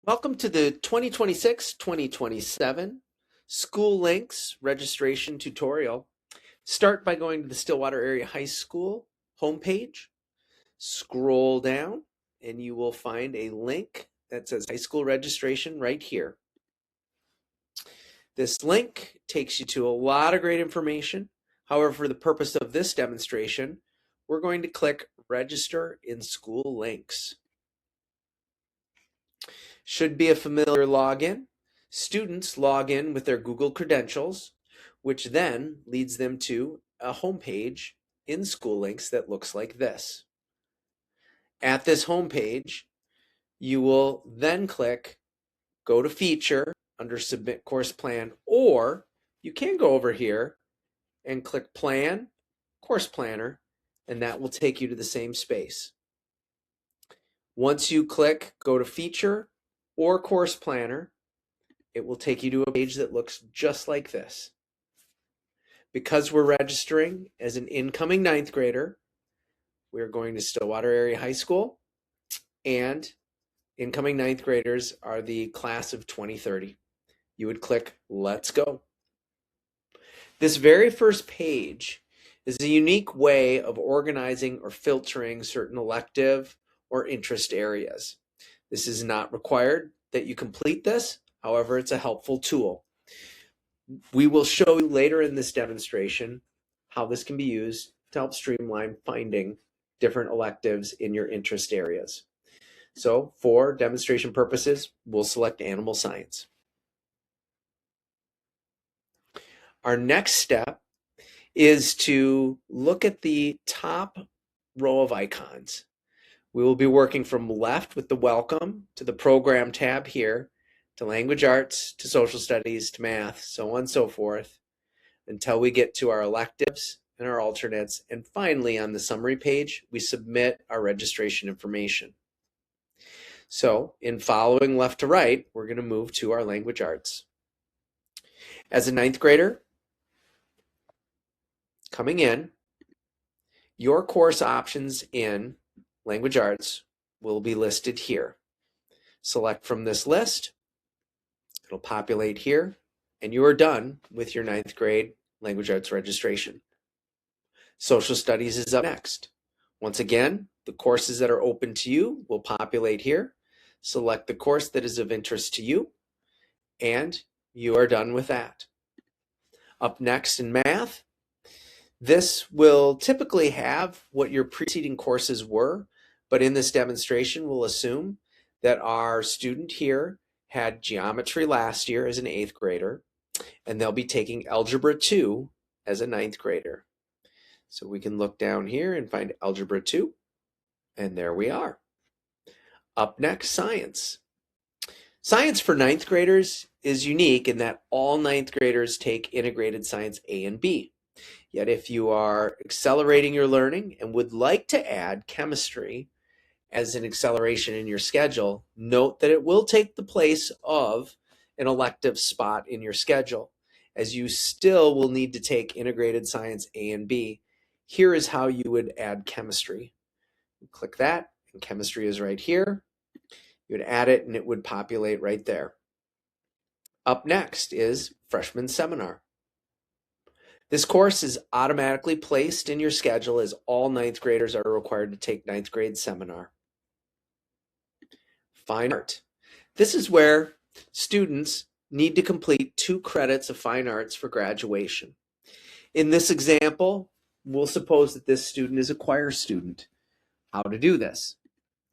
Welcome to the 2026-2027 SchooLinks registration tutorial. Start by going to the Stillwater Area High School homepage. Scroll down and you will find a link that says high school registration right here. This link takes you to a lot of great information. However, for the purpose of this demonstration, we're going to click Register in SchooLinks. Should be a familiar login. Students log in with their Google credentials, which then leads them to a homepage in SchooLinks that looks like this. At this homepage, you will then click Go to Feature under Submit Course Plan, or you can go over here and click Plan, Course Planner, and that will take you to the same space. Once you click Go to Feature or Course Planner, it will take you to a page that looks just like this. Because we're registering as an incoming 9th grader, we're going to Stillwater Area High School, and incoming 9th graders are the class of 2030. You would click Let's Go. This very first page is a unique way of organizing or filtering certain elective or interest areas. This is not required that you complete this. However, it's a helpful tool. We will show you later in this demonstration how this can be used to help streamline finding different electives in your interest areas. So for demonstration purposes, we'll select animal science. Our next step is to look at the top row of icons. We will be working from left with the Welcome to the Program tab here, to Language Arts, to Social Studies, to Math, so on and so forth, until we get to our electives and our alternates. And finally, on the summary page, we submit our registration information. So in following left to right, we're going to move to our Language Arts. As a 9th grader, coming in, your course options in Language Arts will be listed here. Select from this list, it'll populate here, and you are done with your 9th grade Language Arts registration. Social Studies is up next. Once again, the courses that are open to you will populate here. Select the course that is of interest to you, and you are done with that. Up next in Math, this will typically have what your preceding courses were, but in this demonstration, we'll assume that our student here had geometry last year as an 8th grader, and they'll be taking Algebra 2 as a 9th grader. So we can look down here and find Algebra 2, and there we are. Up next, Science. Science for 9th graders is unique in that all 9th graders take Integrated Science A and B. Yet if you are accelerating your learning and would like to add chemistry as an acceleration in your schedule, note that it will take the place of an elective spot in your schedule, as you still will need to take Integrated Science A and B. Here is how you would add chemistry. Click that, and chemistry is right here. You would add it, and it would populate right there. Up next is Freshman Seminar. This course is automatically placed in your schedule as all 9th graders are required to take 9th grade seminar. Fine Art. This is where students need to complete 2 credits of fine arts for graduation. In this example, we'll suppose that this student is a choir student. How to do this?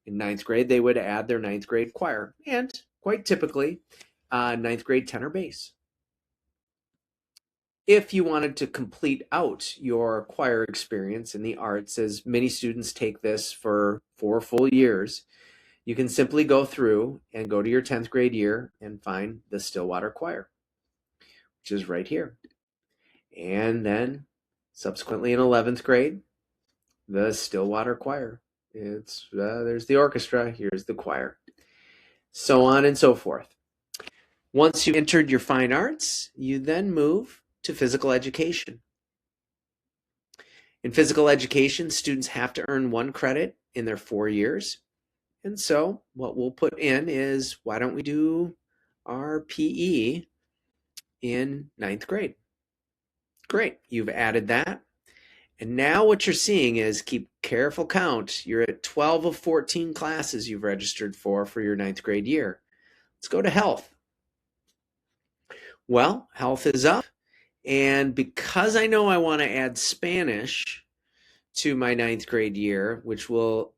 In 9th grade, they would add their 9th grade choir, and quite typically, 9th grade tenor bass. If you wanted to complete out your choir experience in the arts, as many students take this for 4 full years, you can simply go through and go to your 10th grade year and find the Stillwater Choir, which is right here. And then subsequently in 11th grade, the Stillwater Choir. There's the orchestra, here's the choir, so on and so forth. Once you've entered your fine arts, you then move to physical education. In physical education, students have to earn 1 credit in their 4 years. And so what we'll put in is, why don't we do our PE in ninth grade? Great, you've added that. And now what you're seeing is, keep careful count. You're at 12 of 14 classes you've registered for your ninth grade year. Let's go to health. Well, health is up. And because I know I want to add Spanish to my ninth grade year, which will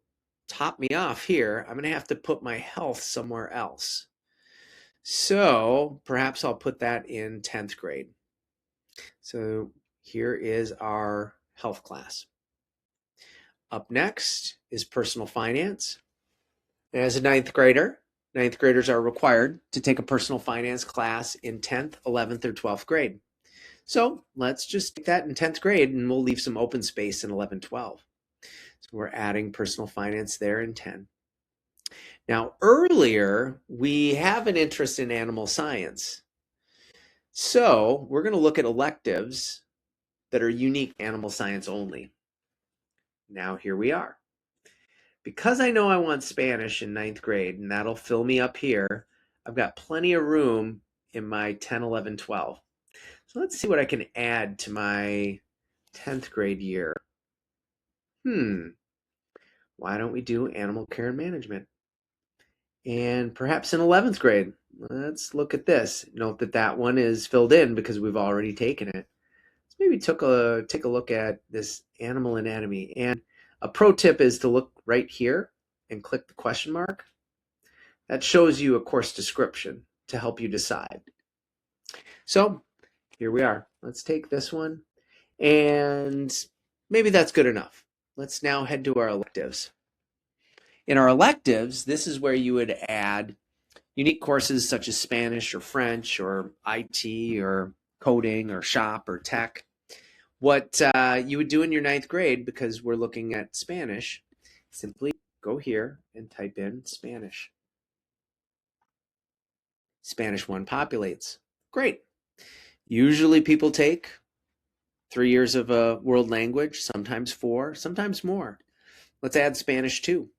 top me off here, I'm going to have to put my health somewhere else. So perhaps I'll put that in 10th grade. So here is our health class. Up next is personal finance. As a ninth grader, ninth graders are required to take a personal finance class in 10th, 11th, or 12th grade. So let's just take that in 10th grade and we'll leave some open space in 11, 12. So we're adding personal finance there in 10. Now earlier, we have an interest in animal science. So we're going to look at electives that are unique animal science only. Now here we are. Because I know I want Spanish in ninth grade, and that'll fill me up here, I've got plenty of room in my 10, 11, 12. So let's see what I can add to my 10th grade year. Why don't we do animal care and management? And perhaps in 11th grade, let's look at this. Note that that one is filled in because we've already taken it. Let's maybe take a look at this animal anatomy. And a pro tip is to look right here and click the question mark. That shows you a course description to help you decide. So here we are. Let's take this one, and maybe that's good enough. Let's now head to our electives. In our electives, this is where you would add unique courses such as Spanish or French or IT or coding or shop or tech. What you would do in your ninth grade, because we're looking at Spanish, simply go here and type in Spanish. Spanish 1 populates. Great. Usually people take 3 years of a world language, sometimes 4, sometimes more. Let's add Spanish 2.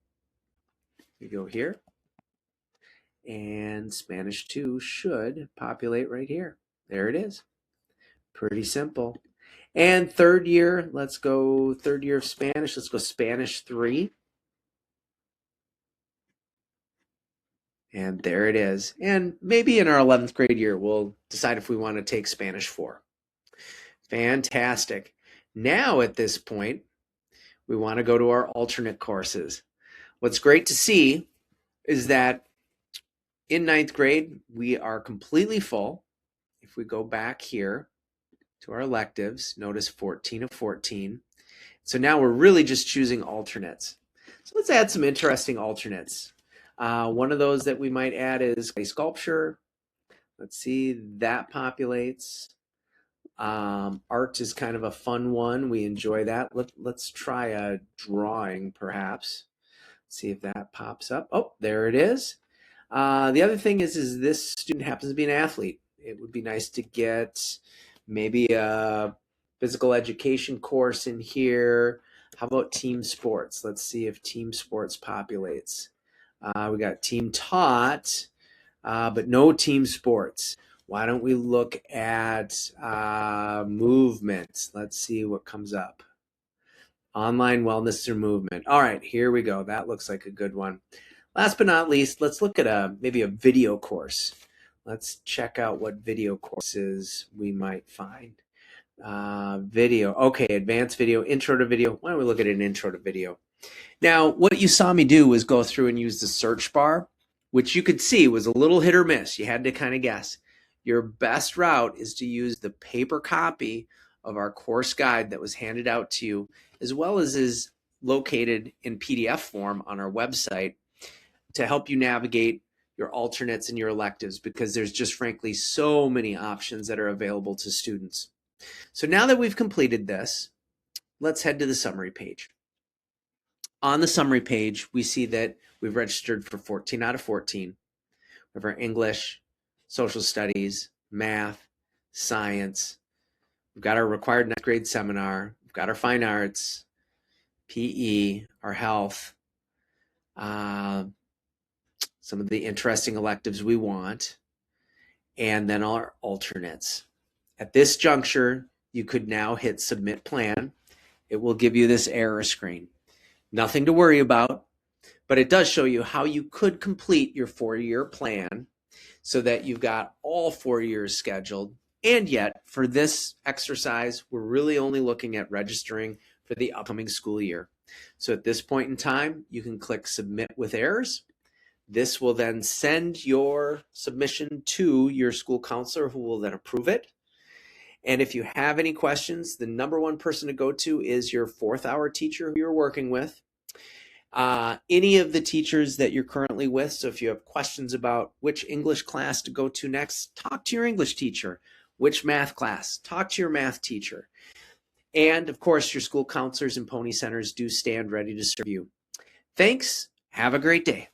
We go here, and Spanish 2 should populate right here. There it is. Pretty simple. And third year, let's go third year of Spanish. Let's go Spanish 3. And there it is. And maybe in our 11th grade year, we'll decide if we want to take Spanish 4. Fantastic. Now at this point, we want to go to our alternate courses. What's great to see is that in ninth grade, we are completely full. If we go back here to our electives, notice 14 of 14. So now we're really just choosing alternates. So let's add some interesting alternates. One of those that we might add is clay sculpture. Let's see, that populates. Art is kind of a fun one. We enjoy that. Let's try a drawing, perhaps. See if that pops up. Oh, there it is. The other thing is this student happens to be an athlete. It would be nice to get maybe a physical education course in here. How about team sports? Let's see if team sports populates. We got team taught, but no team sports. Why don't we look at movement? Let's see what comes up. Online wellness through movement. All right, here we go. That looks like a good one. Last but not least, let's look at maybe a video course. Let's check out what video courses we might find. Video. Okay, advanced video, intro to video. Why don't we look at an intro to video? Now, what you saw me do was go through and use the search bar, which you could see was a little hit or miss. You had to kind of guess. Your best route is to use the paper copy of our course guide that was handed out to you, as well as is located in PDF form on our website, to help you navigate your alternates and your electives, because there's just frankly so many options that are available to students. So now that we've completed this, let's head to the summary page. On the summary page, we see that we've registered for 14 out of 14. We have our English, social studies, math, science. We've got our required ninth grade seminar. We've got our fine arts, PE, our health. some of the interesting electives we want, and then our alternates. At this juncture, you could now hit Submit Plan. It will give you this error screen. Nothing to worry about, but it does show you how you could complete your 4-year plan so that you've got all 4 years scheduled. And yet, for this exercise, we're really only looking at registering for the upcoming school year. So at this point in time, you can click Submit with Errors. This will then send your submission to your school counselor, who will then approve it. And if you have any questions, the number one person to go to is your 4th hour teacher who you're working with. Any of the teachers that you're currently with. So if you have questions about which English class to go to next, talk to your English teacher. Which math class, talk to your math teacher. And of course, your school counselors and pony centers do stand ready to serve you. Thanks. Have a great day.